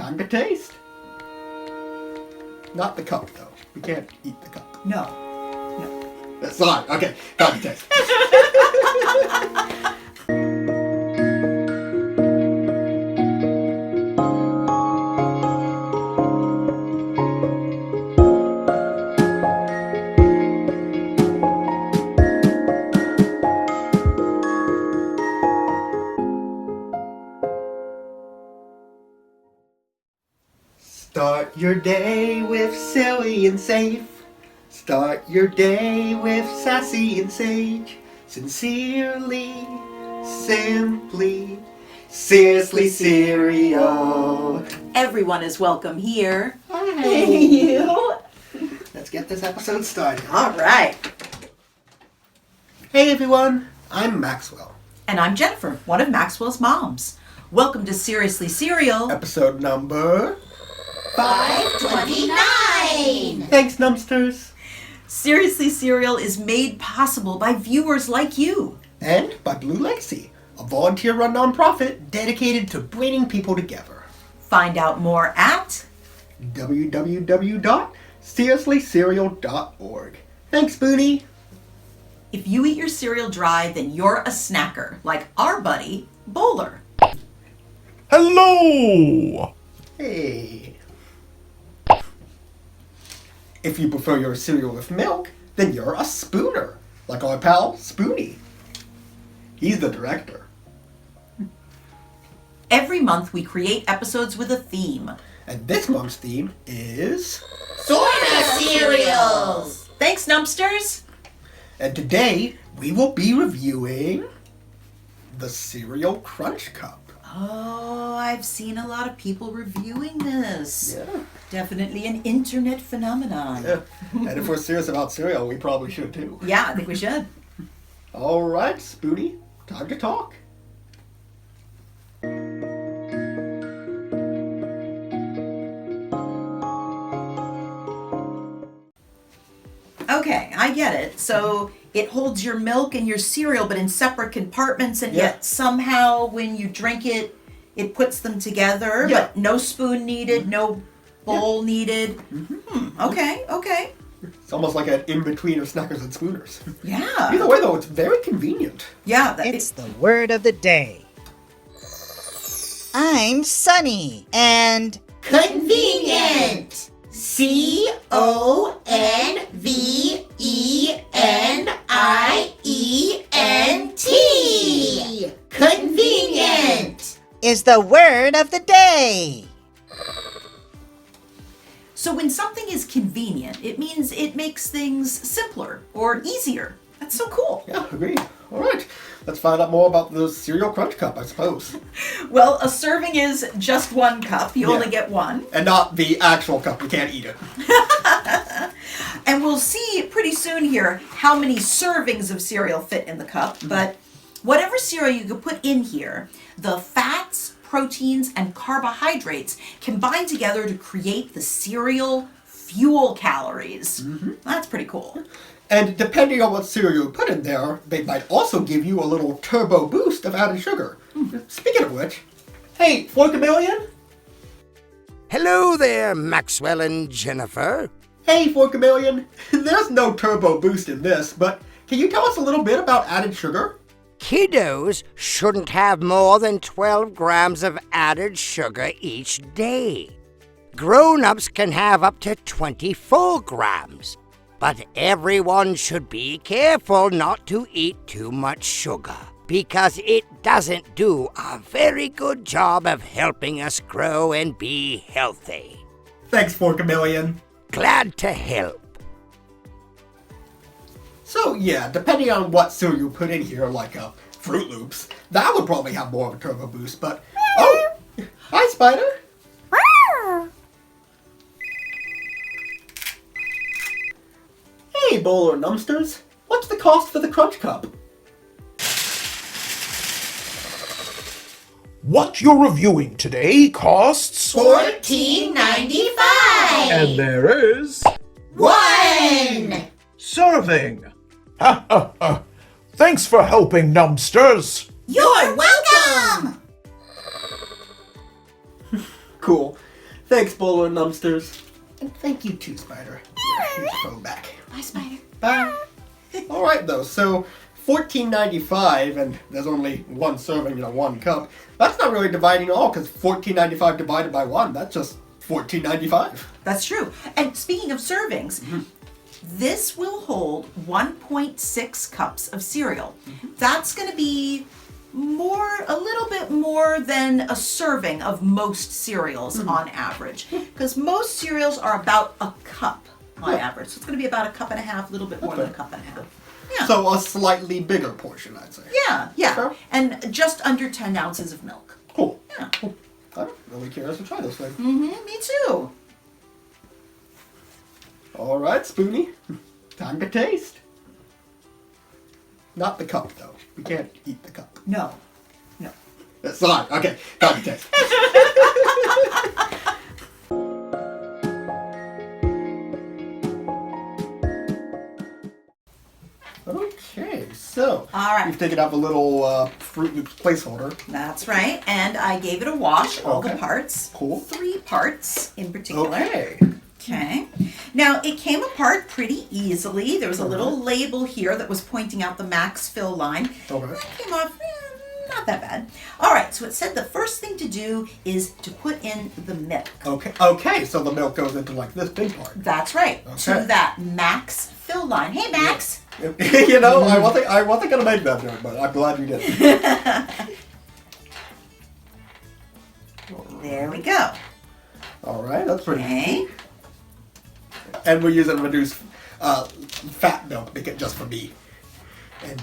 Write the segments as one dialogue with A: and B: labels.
A: Time to taste. Not the cup, though. We can't eat the cup.
B: No.
A: Sorry. Okay, time to taste. Start your day with silly and safe. Start your day with sassy and sage. Sincerely, simply, seriously cereal.
B: Everyone is welcome here.
A: Hi.
B: You.
A: Let's get this episode started.
B: All right.
A: Hey everyone, I'm Maxwell.
B: And I'm Jennifer, one of Maxwell's moms. Welcome to Seriously Cereal.
A: Episode number
C: 529!
A: Thanks, Numpsters.
B: Seriously Cereal is made possible by viewers like you.
A: And by Blue Legacy, a volunteer-run nonprofit dedicated to bringing people together.
B: Find out more at
A: www.seriouslycereal.org. Thanks, Booney.
B: If you eat your cereal dry, then you're a snacker, like our buddy, Bowler.
D: Hello!
A: Hey. If you prefer your cereal with milk, then you're a spooner, like our pal Spoonie. He's the director.
B: Every month we create episodes with a theme.
A: And this month's theme is
C: Sorta cereals!
B: Thanks, Numpsters!
A: And today we will be reviewing the Cereal Crunch Cup.
B: Oh, I've seen a lot of people reviewing this.
A: Yeah.
B: Definitely an internet phenomenon.
A: Yeah. And if we're serious about cereal, we probably should too.
B: Yeah, I think we should.
A: All right, Spoonie, time to talk.
B: Okay, I get it. So it holds your milk and your cereal, but in separate compartments, and
A: Yeah.
B: yet somehow when you drink it, it puts them together,
A: Yeah.
B: but no spoon needed, no bowl needed. Okay.
A: It's almost like an in-between of Snackers and Spooners.
B: Yeah.
A: Either way, though, it's very convenient.
B: Yeah.
E: It's the word of the day. I'm Sunny, and
C: Convenient! CONVENIENT! Convenient!
E: is the word of the day.
B: So when something is convenient, it means it makes things simpler or easier. That's so cool.
A: Yeah, agreed. All right, let's find out more about the Cereal Crunch Cup, I suppose.
B: Well, a serving is just one cup. You
A: Yeah.
B: only get one.
A: And not the actual cup, you can't eat it.
B: And we'll see pretty soon here how many servings of cereal fit in the cup. But whatever cereal you could put in here, the fats, proteins, and carbohydrates combine together to create the cereal fuel calories. That's pretty cool.
A: And depending on what cereal you put in there, they might also give you a little turbo boost of added sugar. Speaking of which, hey, Forkamillion?
F: Hello there, Maxwell and Jennifer.
A: Hey, Forkamillion. There's no turbo boost in this, but can you tell us a little bit about added sugar?
F: Kiddos shouldn't have more than 12 grams of added sugar each day. Grown-ups can have up to 24 grams. But everyone should be careful not to eat too much sugar, because it doesn't do a very good job of helping us grow and be healthy.
A: Thanks, Forkamillion.
F: Glad to help.
A: So yeah, depending on what cereal you put in here, like Fruit Loops, that would probably have more of a turbo boost, but... Oh! Hi, Spider! Hey, Bowler Numpsters! What's the cost for the Crunch Cup?
D: What you're reviewing today costs...
C: $14.95!
D: And there is...
C: One!
D: Serving! Ha ha ha! Thanks for helping, Numpsters!
C: You're welcome!
A: Cool. Thanks, Bowler and Numbsters. And thank you too, Spider. Here's your phone back.
B: Bye, Spider.
A: Bye. Alright though, so $14.95, and there's only one serving in one cup. That's not really dividing at all, because $14.95 divided by 1, that's just $14.95.
B: That's true. And speaking of servings, this will hold 1.6 cups of cereal. That's going to be a little bit more than a serving of most cereals on average. Because most cereals are about a cup on average. So it's going to be about a cup and a half, a little bit more than a cup and a half. Yeah.
A: So a slightly bigger portion, I'd say.
B: Yeah.
A: Sure.
B: And just under 10 ounces of milk.
A: Cool.
B: Yeah.
A: I'm really curious to try this thing.
B: Me too.
A: Alright, Spoonie. Time to taste. Not the cup, though. We can't eat the cup.
B: No.
A: Sorry. Okay, time to taste. Okay, so
B: All right.
A: we've taken out a little Fruit Loops placeholder.
B: That's right. And I gave it a wash, all the
A: Okay.
B: parts.
A: Cool.
B: 3 parts in particular.
A: Okay.
B: Okay. Now, it came apart pretty easily. There was a little label here that was pointing out the max fill line.
A: Okay.
B: It came off not that bad. All right, so it said the first thing to do is to put in the milk.
A: Okay, so the milk goes into like this big part.
B: That's right. To
A: Okay.
B: that max fill line. Hey, Max.
A: You know, I wasn't gonna make that joke, but I'm glad you did.
B: There we go.
A: Alright, that's pretty
B: Okay.
A: easy. And we're using reduced fat milk just for me. And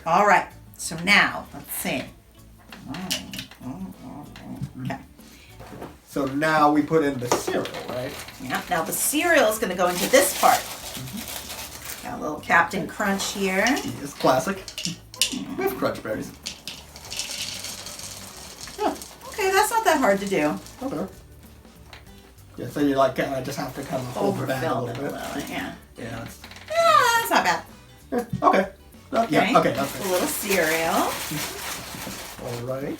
B: All right. So now, let's see. Okay.
A: so now we put in the cereal, right?
B: Yeah. Now the cereal is going to go into this part. Got a little Captain Crunch here.
A: It's classic. With crunch berries. Yeah.
B: Okay, that's not that hard to do.
A: Okay. Yeah, so you like just have to kind of hold it back a
B: Overfilled it
A: little
B: a
A: bit.
B: little, yeah.
A: Yeah.
B: Yeah, that's not bad.
A: Okay.
B: Okay.
A: Yeah, okay, that's
B: A
A: good.
B: little cereal.
A: Alright.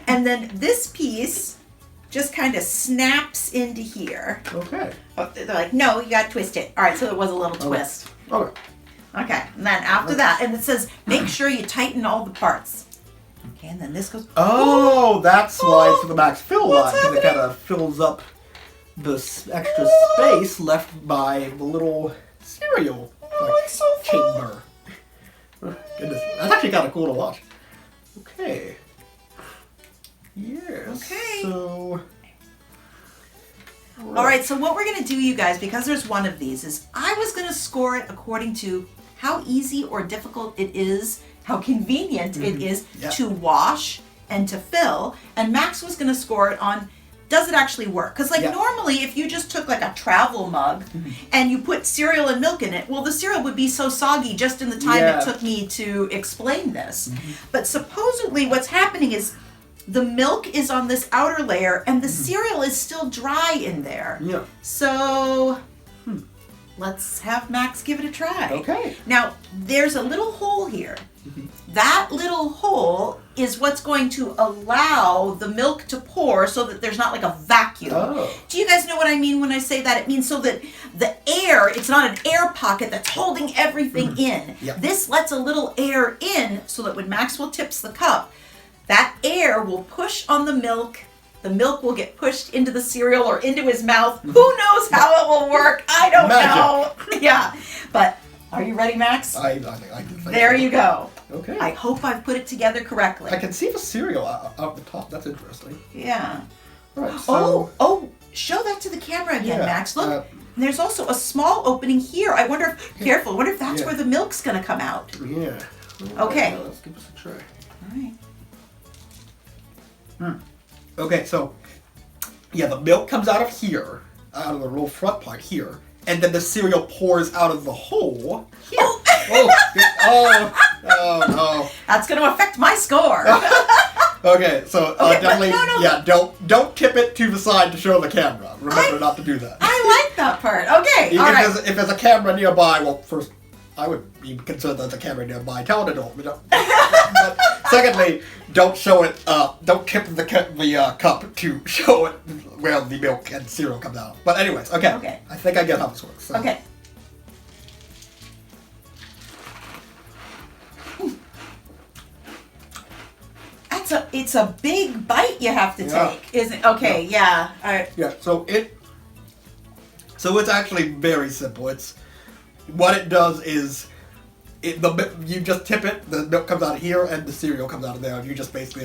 B: And then this piece just kind of snaps into here.
A: Okay.
B: Oh, they're like, no, you got to twist it. All right, so there was a little twist.
A: Okay.
B: Okay, and then after that, and it says, make sure you tighten all the parts. Okay, and then this goes.
A: Oh, that's why it's the max fill
B: What's
A: line, because it
B: happening?
A: kind of fills up the extra space left by the little cereal
B: it's so full.
A: chamber. Oh, goodness, that's actually kind of cool to watch. Okay. Yes.
B: Okay.
A: So.
B: All right, so what we're going to do, you guys, because there's one of these, is I was going to score it according to how easy or difficult it is, how convenient it is
A: Yeah.
B: to wash and to fill, and Max was going to score it on does it actually work? Because
A: Yeah.
B: normally if you just took like a travel mug and you put cereal and milk in it, well, the cereal would be so soggy just in the time
A: Yeah.
B: it took me to explain this. But supposedly what's happening is the milk is on this outer layer and the cereal is still dry in there.
A: Yeah.
B: So let's have Max give it a try.
A: Okay.
B: Now, there's a little hole here. That little hole is what's going to allow the milk to pour so that there's not like a vacuum.
A: Oh.
B: Do you guys know what I mean when I say that? It means so that the air, it's not an air pocket that's holding everything in.
A: Yep.
B: This lets a little air in so that when Maxwell tips the cup, that air will push on the milk. The milk will get pushed into the cereal or into his mouth. Who knows how it will work? I don't know. Yeah. But are you ready, Max?
A: I think I can think
B: There
A: of
B: you
A: it.
B: go.
A: Okay.
B: I hope I've put it together correctly.
A: I can see the cereal out the top. That's interesting.
B: Yeah.
A: All right. So.
B: Oh, show that to the camera again,
A: Yeah,
B: Max. Look. And there's also a small opening here. I wonder if, careful, I wonder if that's
A: Yeah.
B: where the milk's going to come out.
A: Yeah.
B: Okay.
A: Now let's give this a try.
B: All right.
A: Okay, so yeah, the milk comes out of here, out of the real front part here, and then the cereal pours out of the hole here. Oh,
B: That's going to affect my score.
A: no. Okay, so
B: Okay, but
A: definitely,
B: no.
A: yeah, don't tip it to the side to show the camera. Remember not to do that.
B: I like that part. Okay. All right.
A: If there's a camera nearby, well, first I would be concerned that the camera nearby. Tell an adult. But secondly, don't show it. Don't tip the cup to show it where the milk and cereal comes out. But anyways, okay.
B: Okay.
A: I think I get how this works. So.
B: Okay. It's a big bite you have to
A: Yeah.
B: take, isn't it? Okay, yeah. All right.
A: Yeah. So it's actually very simple. It's what it does is you just tip it. The milk comes out of here, and the cereal comes out of there. And you just basically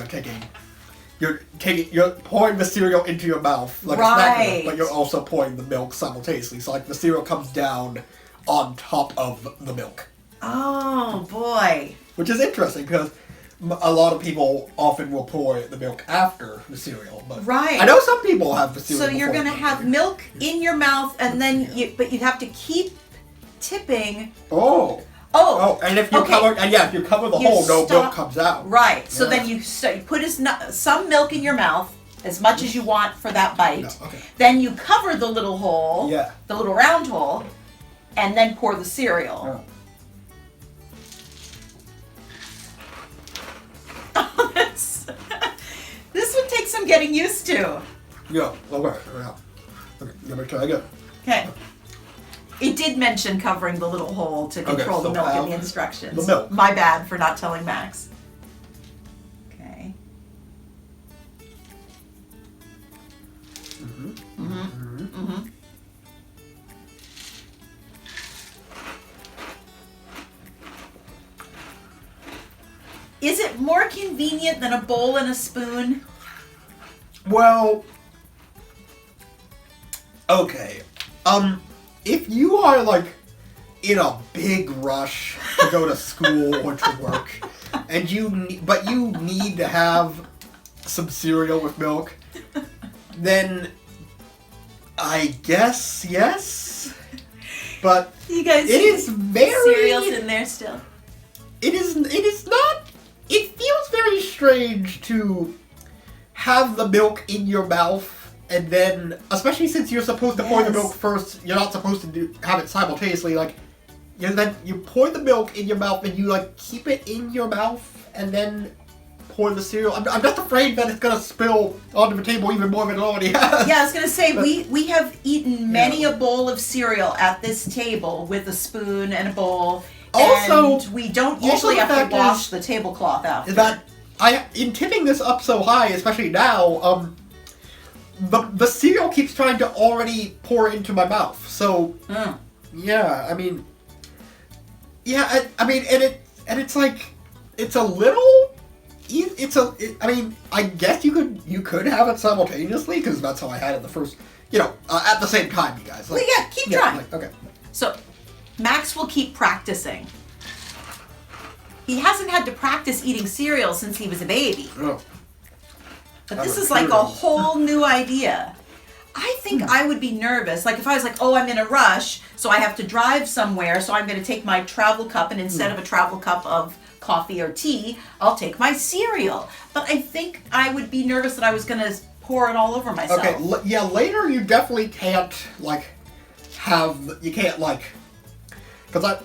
A: you're pouring the cereal into your mouth like a snack milk, but you're also pouring the milk simultaneously. So like the cereal comes down on top of the milk.
B: Oh boy.
A: Which is interesting because a lot of people often will pour the milk after the cereal. But
B: Right.
A: I know some people have the cereal.
B: So you're
A: before
B: gonna
A: the
B: have milk in your mouth, and then but you'd have to keep tipping.
A: Oh, and if you if you cover the
B: You
A: hole, no
B: stop-
A: milk comes out.
B: Right. So
A: Yeah.
B: then you put some milk in your mouth, as much as you want for that bite.
A: No, okay.
B: Then you cover the little hole,
A: Yeah.
B: the little round hole, and then pour the cereal.
A: Oh.
B: Oh, this would take some getting used to.
A: Yeah. Okay. Yeah. Okay. Let me try again.
B: Okay. It did mention covering the little hole to control
A: so
B: the milk in
A: have
B: the instructions.
A: the milk.
B: My bad for not telling Max. Okay. Is it more convenient than a bowl and a spoon?
A: Well, okay. If you are like in a big rush to go to school or to work, and you need to have some cereal with milk, then I guess yes. But
B: You guys
A: it
B: see
A: is
B: the
A: very
B: cereals in there still.
A: It is not. It feels very strange to have the milk in your mouth and then, especially since you're supposed to pour the
B: Yes.
A: milk first, you're not supposed to have it simultaneously. Like, then you pour the milk in your mouth and you like keep it in your mouth and then pour the cereal. I'm just afraid that it's gonna spill onto the table even more than it already has.
B: Yeah, I was gonna say we have eaten many
A: Yeah.
B: a bowl of cereal at this table with a spoon and a bowl.
A: Also-
B: and we don't
A: also
B: usually
A: the
B: have
A: fact
B: to wash
A: is-
B: the tablecloth after.
A: Is that in tipping this up so high, especially now, the cereal keeps trying to already pour into my mouth. So yeah, I mean, and it's like it's a little. I mean, I guess you could have it simultaneously because that's how I had it the first. At the same time, you guys. Like,
B: Well, yeah, keep trying.
A: like, okay.
B: So Max will keep practicing. He hasn't had to practice eating cereal since he was a baby.
A: Oh.
B: But
A: I'm
B: this
A: a
B: is like a
A: cereal.
B: whole new idea. I think I would be nervous. Like if I was like, oh, I'm in a rush, so I have to drive somewhere, so I'm going to take my travel cup, and instead of a travel cup of coffee or tea, I'll take my cereal. But I think I would be nervous that I was going to pour it all over myself.
A: Okay, later you definitely can't, because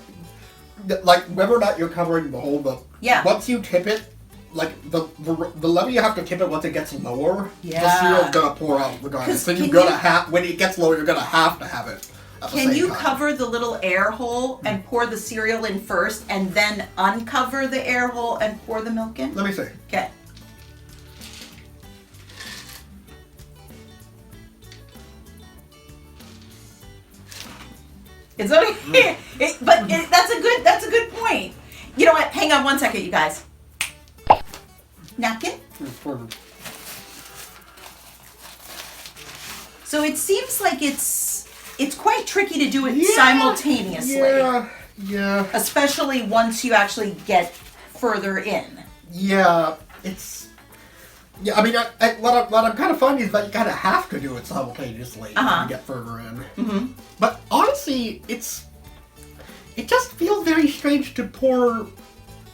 A: whether or not you're covering the whole milk,
B: Yeah.
A: once you tip it, the level you have to tip it once it gets lower, the
B: Yeah.
A: cereal's gonna pour out regardless.
B: 'Cause
A: Then
B: can
A: when it gets lower, you're gonna have to have it at the
B: Can
A: same
B: you
A: time.
B: cover the little air hole and pour the cereal in first, and then uncover the air hole and pour the milk in?
A: Let me see.
B: Okay. It's okay, that's a good point. You know what? Hang on one second, you guys. Napkin. So it seems like it's quite tricky to do it simultaneously,
A: Yeah.
B: especially once you actually get further in.
A: Yeah, I mean, what I'm kind of finding is that you kind of have to do it simultaneously when you get further in.
B: Mm-hmm.
A: But honestly, it just feels very strange to pour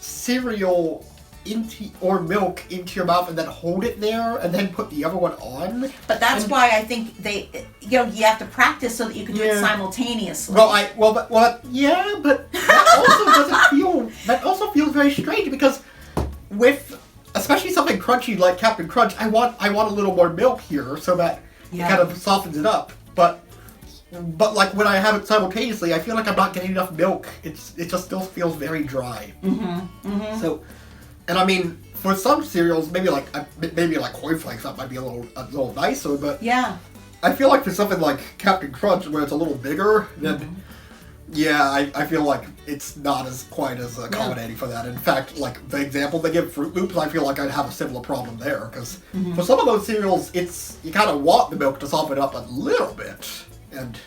A: cereal milk into your mouth and then hold it there and then put the other one on.
B: But that's why I think you have to practice so that you can do it simultaneously.
A: Yeah, but that also feels very strange because with especially something crunchy like Captain Crunch, I want a little more milk here so that it kind of softens it up. But like when I have it simultaneously, I feel like I'm not getting enough milk. It just still feels very dry. So, and I mean, for some cereals, maybe like Corn Flakes, that might be a little nicer. But
B: yeah,
A: I feel like for something like Captain Crunch, where it's a little bigger, then I feel like it's not quite as accommodating for that. In fact, like the example they give Fruit Loops, I feel like I'd have a similar problem there because for some of those cereals, you kind of want the milk to soften it up a little bit. And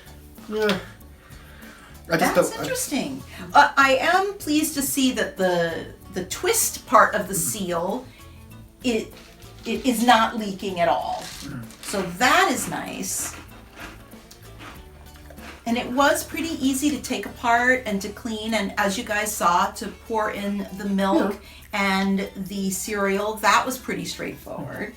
B: that's interesting. I am pleased to see that the twist part of the seal, it is not leaking at all. So that is nice. And it was pretty easy to take apart and to clean, and as you guys saw, to pour in the milk and the cereal. That was pretty straightforward.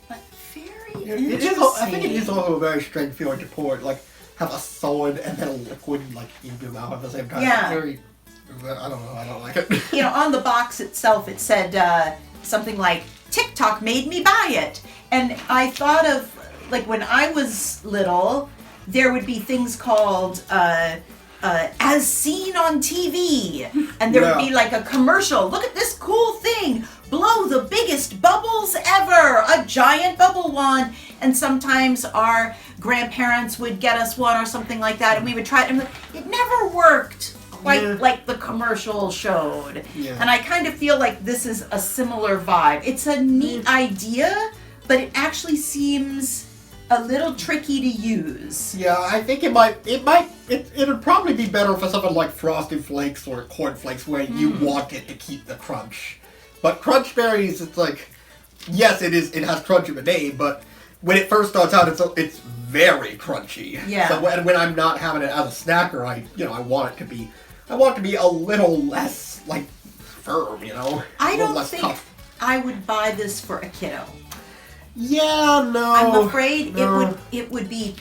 B: But very interesting.
A: I think it is also a very strange feeling to pour it, like have a solid and then a liquid like in your mouth at the same time.
B: Yeah.
A: I don't know. I don't like it.
B: You know, on the box itself, it said something like, TikTok made me buy it. And I thought of, like, when I was little, there would be things called as seen on TV. And there would be like a commercial. Look at this cool thing. Blow the biggest bubbles ever. A giant bubble wand. And sometimes our grandparents would get us one or something like that. And we would try it. And it never worked quite like the commercial showed. Yeah. And I kind of feel like this is a similar vibe. It's a neat idea, but it actually seems a little tricky to use.
A: Yeah, I think it'd probably be better for something like Frosted Flakes or Corn Flakes where you want it to keep the crunch. But Crunch Berries, it's like, yes, it has crunch in the name, but when it first starts out, it's very crunchy.
B: Yeah.
A: So when I'm not having it as a snacker, I want it to be a little less like firm,
B: I don't think tough. I would buy this for a kiddo.
A: Yeah, no.
B: I'm afraid it would be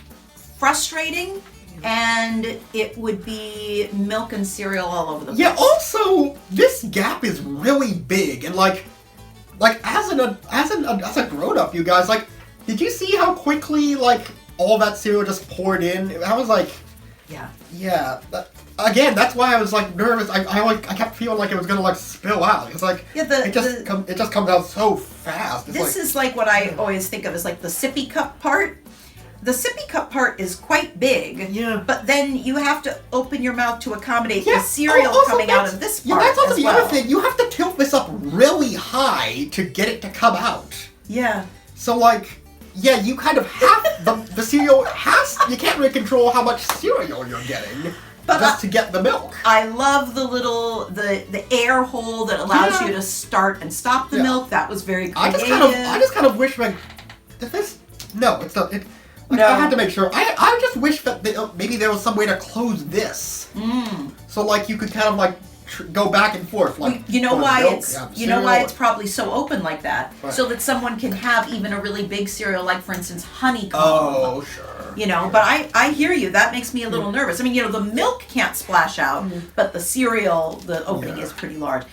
B: frustrating, and it would be milk and cereal all over the place.
A: Yeah. Also, this gap is really big, and like as a grown up, you guys, like, did you see how quickly like all that cereal just poured in? I was like, yeah. Again, that's why I was like nervous. I kept feeling like it was gonna like spill out. It's like it just comes out so fast.
B: This is like what I always think of as like the sippy cup part. The sippy cup part is quite big. Yeah. But then you have to open your mouth to accommodate the cereal coming out of this part.
A: Yeah, that's also
B: as
A: the
B: well.
A: other thing. You have to tilt this up really high to get it to come out.
B: Yeah.
A: So like. Yeah, you kind of have the cereal you can't really control how much cereal you're getting just to get the milk.
B: I love the air hole that allows you to start and stop the milk. That was very creative.
A: I just kind of wish it's not. I had to make sure. I just wish that maybe there was some way to close this. So like you could kind of like go back and forth. Like
B: you know why it's probably so open like that, so that someone can have even a really big cereal, like for instance honeycomb.
A: Oh, sure.
B: But I hear you. That makes me a little nervous. I mean, the milk can't splash out, but the cereal, the opening is pretty large.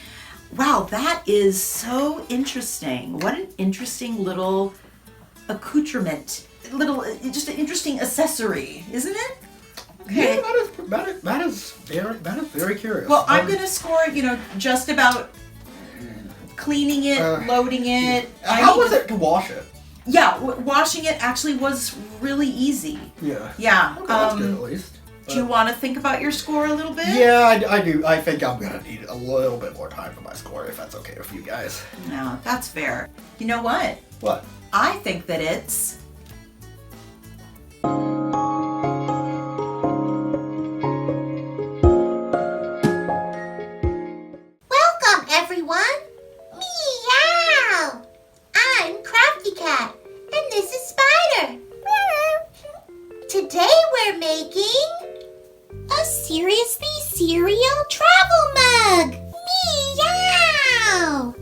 B: Wow, that is so interesting. What an interesting little accoutrement. Just an interesting accessory, isn't it? Okay.
A: Yeah, that is very curious.
B: Well, I'm gonna score it, just about cleaning it, loading it.
A: How was it to wash it?
B: Yeah, washing it actually was really easy.
A: Yeah.
B: Yeah.
A: Okay, that's good at least.
B: Do you want to think about your score a little bit?
A: Yeah, I do. I think I'm gonna need a little bit more time for my score, if that's okay with you guys.
B: No, that's fair. You know what?
A: What?
B: I think that it's...
C: Welcome, everyone. Meow. I'm Crafty Cat, and this is Spider. Today we're making a Seriously Cereal travel mug. Meow.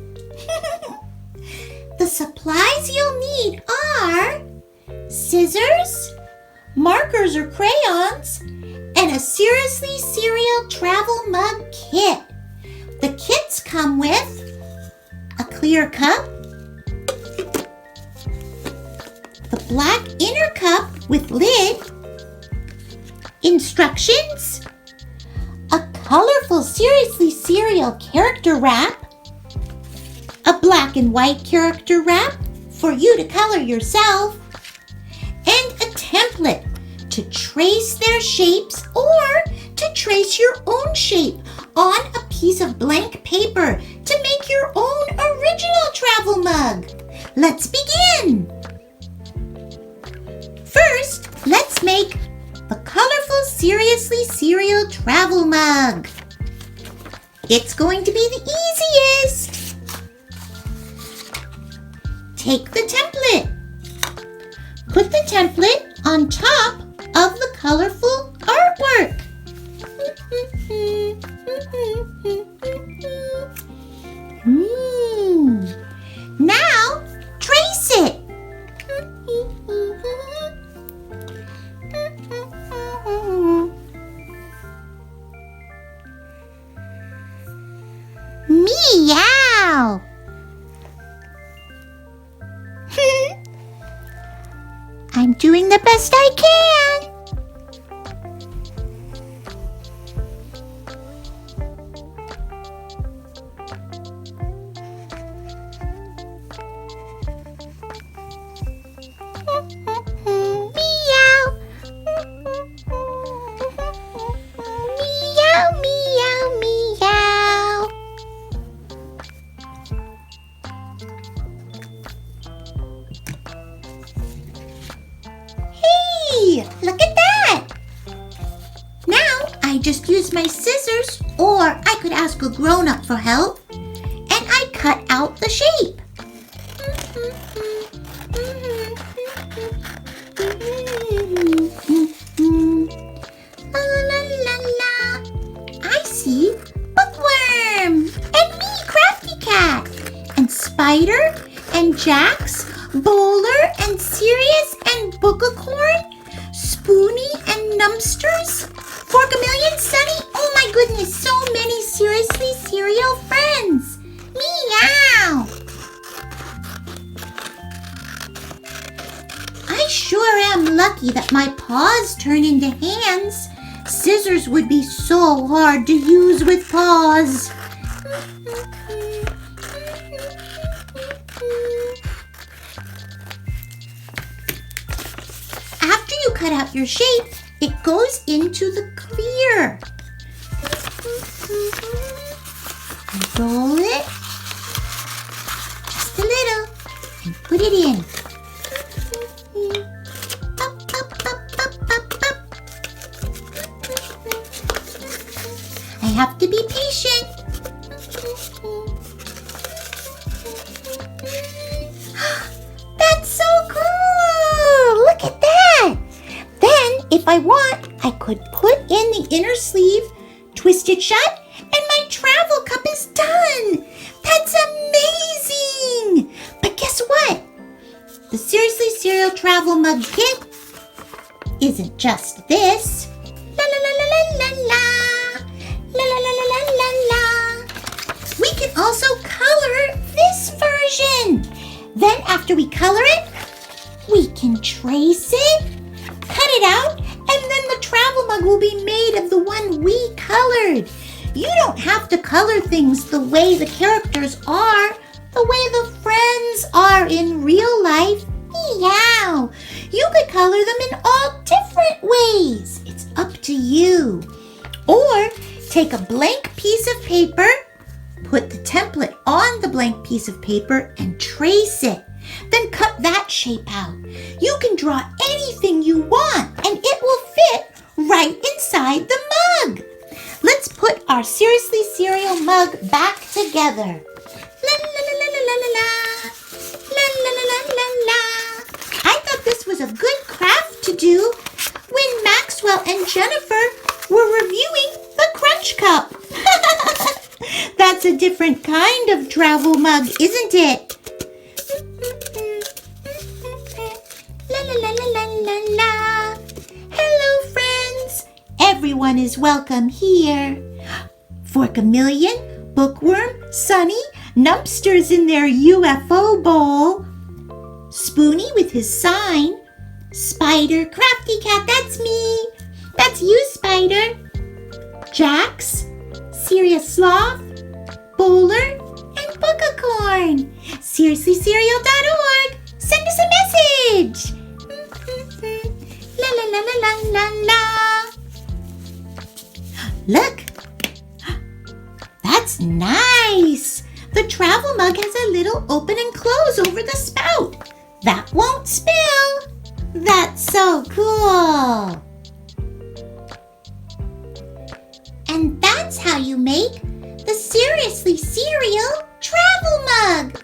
C: supplies you'll need are scissors, markers or crayons, and a Seriously Cereal travel mug kit. The kits come with a clear cup, the black inner cup with lid, instructions, a colorful Seriously Cereal character wrap, a black and white character wrap for you to color yourself, and a template to trace their shapes or to trace your own shape on a piece of blank paper to make your own original travel mug. Let's begin! First, let's make the colorful Seriously Cereal travel mug. It's going to be the easiest. Take the template. Put the template on top of the colorful artwork. Now, trace it. Meow! I'm doing the best I can. Meow. Meow, meow, meow. Hey, look at that! Now I just use my scissors, or I could ask a grown-up for help, and I cut out the shape. La la la la. I see Bookworm, and me, Crafty Cat, and Spider, and Jax, Bowler, and Sirius, and Bookacorn, Spoonie, and Numpsters, Forkamillion, Sunny. Oh my goodness, so many Seriously Cereal friends. Meow! I sure am lucky that my paws turn into hands. Scissors would be so hard to use with paws. After you cut out your shape, it goes into the clear. Roll it just a little and put it in. Up, up, up, up, up, up. I have to be patient. That's so cool! Look at that! Then, if I want, I could put in the inner sleeve, twist it shut, and my travel cup is done! That's amazing! But guess what? The Seriously Cereal Travel Mug Kit isn't just this. La la la la la la la. La la la la la la la. We can also color this version. Then after we color it, we can trace it, cut it out, and then the travel mug will be made of the one we colored. You don't have to color things the way the characters are, the way the friends are in real life. Meow! You could color them in all different ways. It's up to you. Or take a blank piece of paper, put the template on the blank piece of paper and trace it. Then cut that shape out. You can draw anything you want and it will fit right inside the mug. Let's put our Seriously Cereal mug back together. La la la la la la la. La la la la la la. I thought this was a good craft to do when Maxwell and Jennifer were reviewing the Crunch Cup. That's a different kind of travel mug, isn't it? everyone is welcome here. Forkamillion, Bookworm, Sunny, Numpsters in their UFO bowl, Spoonie with his sign, Spider, Crafty Cat, that's me. That's you, Spider. Jax, Serious Sloth, Bowler, and Bookacorn. SeriouslyCereal.org. Send us a message. La la la la la la la. Look. That's nice. The travel mug has a little open and close over the spout. That won't spill. That's so cool. And that's how you make the Seriously Cereal travel mug.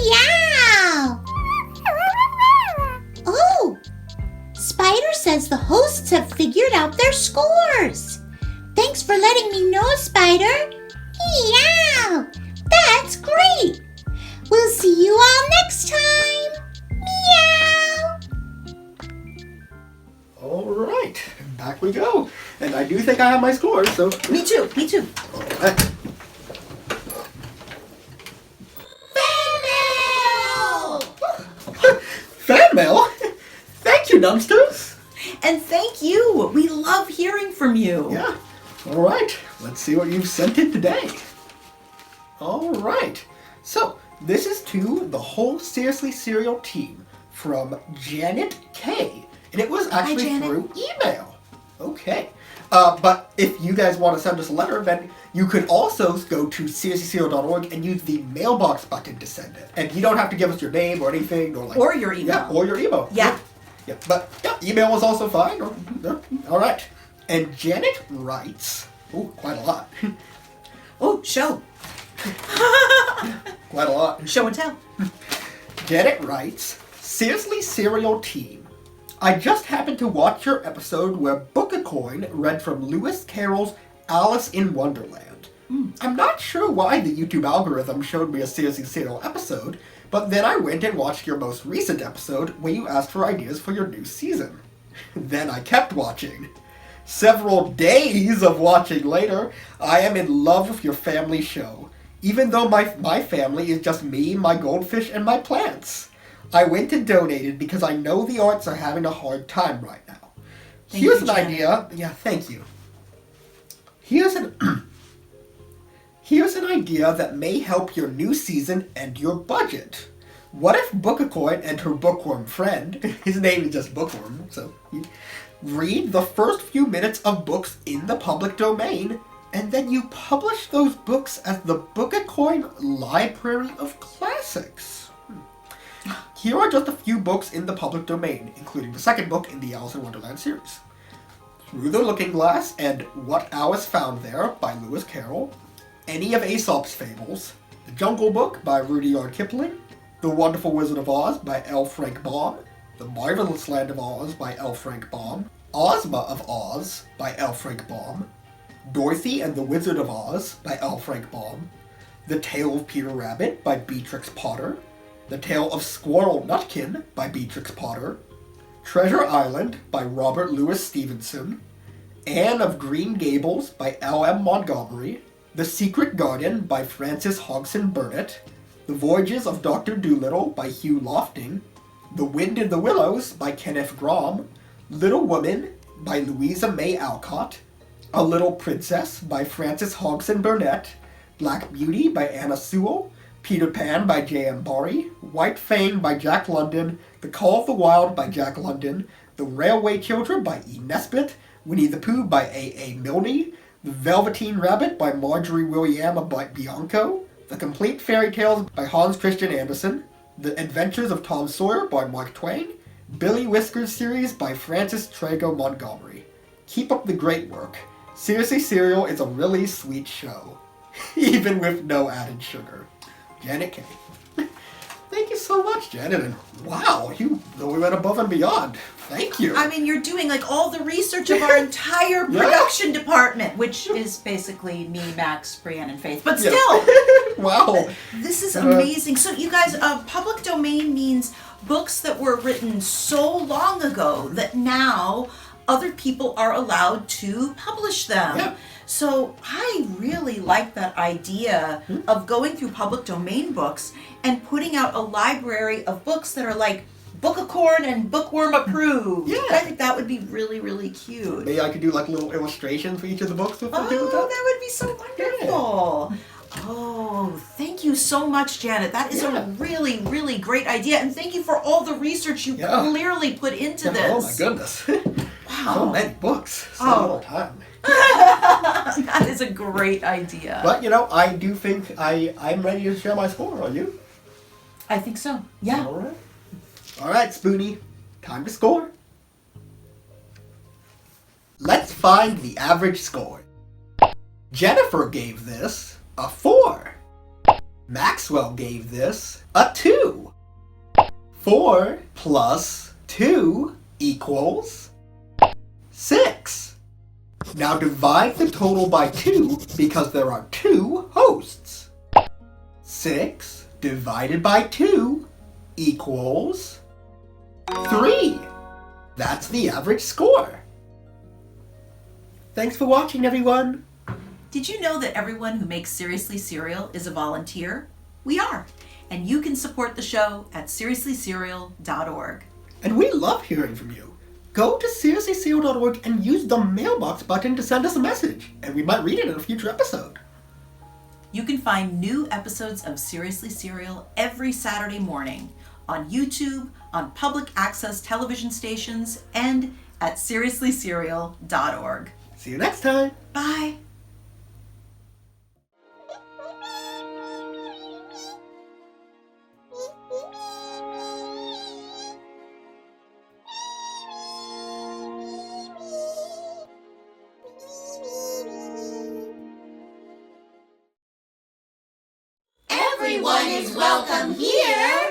C: Meow. Oh, Spider says the hosts have figured out their scores. Thanks for letting me know, Spider. Meow. That's great. We'll see you all next time. Meow.
A: All right, back we go. And I do think I have my scores, so...
B: Me too.
A: Fan mail? Thank you, Numpsters.
B: And thank you. We love hearing from you.
A: Yeah. All right, let's see what you've sent in today. All right. So, this is to the whole Seriously Cereal team from Janet K. And it was actually
B: Janet.
A: through email. Okay. But if you guys want to send us a letter, then you could also go to seriouslycereal.org and use the mailbox button to send it. And you don't have to give us your name or anything.
B: Or your email.
A: Yeah, or your email.
B: Yeah.
A: Yeah, but yeah, email is also fine. All right. And Janet writes, quite a lot.
B: Oh, show.
A: Quite a lot.
B: Show and tell.
A: Janet writes, Seriously Cereal Team, I just happened to watch your episode where Bookacoin read from Lewis Carroll's Alice in Wonderland. I'm not sure why the YouTube algorithm showed me a Seriously Cereal episode, but then I went and watched your most recent episode when you asked for ideas for your new season. Then I kept watching. Several days of watching later, I am in love with your family show, even though my family is just me, my goldfish, and my plants. I went and donated because I know the arts are having a hard time right now. Here's an idea. Yeah, thank you. Here's an idea that may help your new season and your budget. What if Bookacoin and her bookworm friend, his name is just Bookworm, so read the first few minutes of books in the public domain, and then you publish those books as the Bookacoin Library of Classics. Here are just a few books in the public domain, including the second book in the Alice in Wonderland series. Through the Looking Glass and What Alice Found There by Lewis Carroll, any of Aesop's Fables, The Jungle Book by Rudyard Kipling, The Wonderful Wizard of Oz by L. Frank Baum, The Marvelous Land of Oz by L. Frank Baum, Ozma of Oz by L. Frank Baum, Dorothy and the Wizard of Oz by L. Frank Baum, The Tale of Peter Rabbit by Beatrix Potter, The Tale of Squirrel Nutkin by Beatrix Potter, Treasure Island by Robert Louis Stevenson, Anne of Green Gables by L.M. Montgomery, The Secret Garden by Francis Hodgson Burnett, The Voyages of Dr. Dolittle by Hugh Lofting, The Wind in the Willows by Kenneth Grom, Little Woman by Louisa May Alcott, A Little Princess by Francis Hodgson Burnett, Black Beauty by Anna Sewell, Peter Pan by J.M. Barrie, White Fang by Jack London, The Call of the Wild by Jack London, The Railway Children by E. Nesbit, Winnie the Pooh by A.A. Milne, The Velveteen Rabbit by Marjorie Williama Bianco, The Complete Fairy Tales by Hans Christian Andersen, The Adventures of Tom Sawyer by Mark Twain, Billy Whiskers series by Francis Trago Montgomery. Keep up the great work. Seriously Cereal is a really sweet show, even with no added sugar. Janet K. Thank you so much, Janet, and wow, you really went above and beyond. Thank you.
B: I mean, you're doing like all the research of our entire production department, which is basically me, Max, Brianne, and Faith. But still,
A: wow,
B: this is amazing. So you guys, public domain means books that were written so long ago that now other people are allowed to publish them.
A: Yeah.
B: So I really like that idea of going through public domain books and putting out a library of books that are like Bookacorn and Bookworm approved.
A: Yeah.
B: I think that would be really, really cute.
A: Maybe I could do like little illustrations for each of the books or
B: Oh,
A: something like that.
B: that would be so wonderful. Oh, thank you so much, Janet. That is a really, really great idea. And thank you for all the research you clearly put into this.
A: Oh my goodness.
B: Wow.
A: So many books. So little time.
B: That is a great idea.
A: But, I do think I'm ready to share my score. Are you?
B: I think so. Yeah.
A: All right. All right, Spoonie. Time to score. Let's find the average score. Jennifer gave this a 4. Maxwell gave this a 2. 4 plus 2 equals 6. Now divide the total by 2 because there are 2 hosts. 6 divided by 2 equals 3. That's the average score. Thanks for watching, everyone.
B: Did you know that everyone who makes Seriously Cereal is a volunteer? We are. And you can support the show at seriouslycereal.org.
A: And we love hearing from you. Go to seriouslycereal.org and use the mailbox button to send us a message, and we might read it in a future episode.
B: You can find new episodes of Seriously Cereal every Saturday morning on YouTube, on public access television stations, and at seriouslycereal.org.
A: See you next time.
B: Bye.
C: Everyone is welcome here.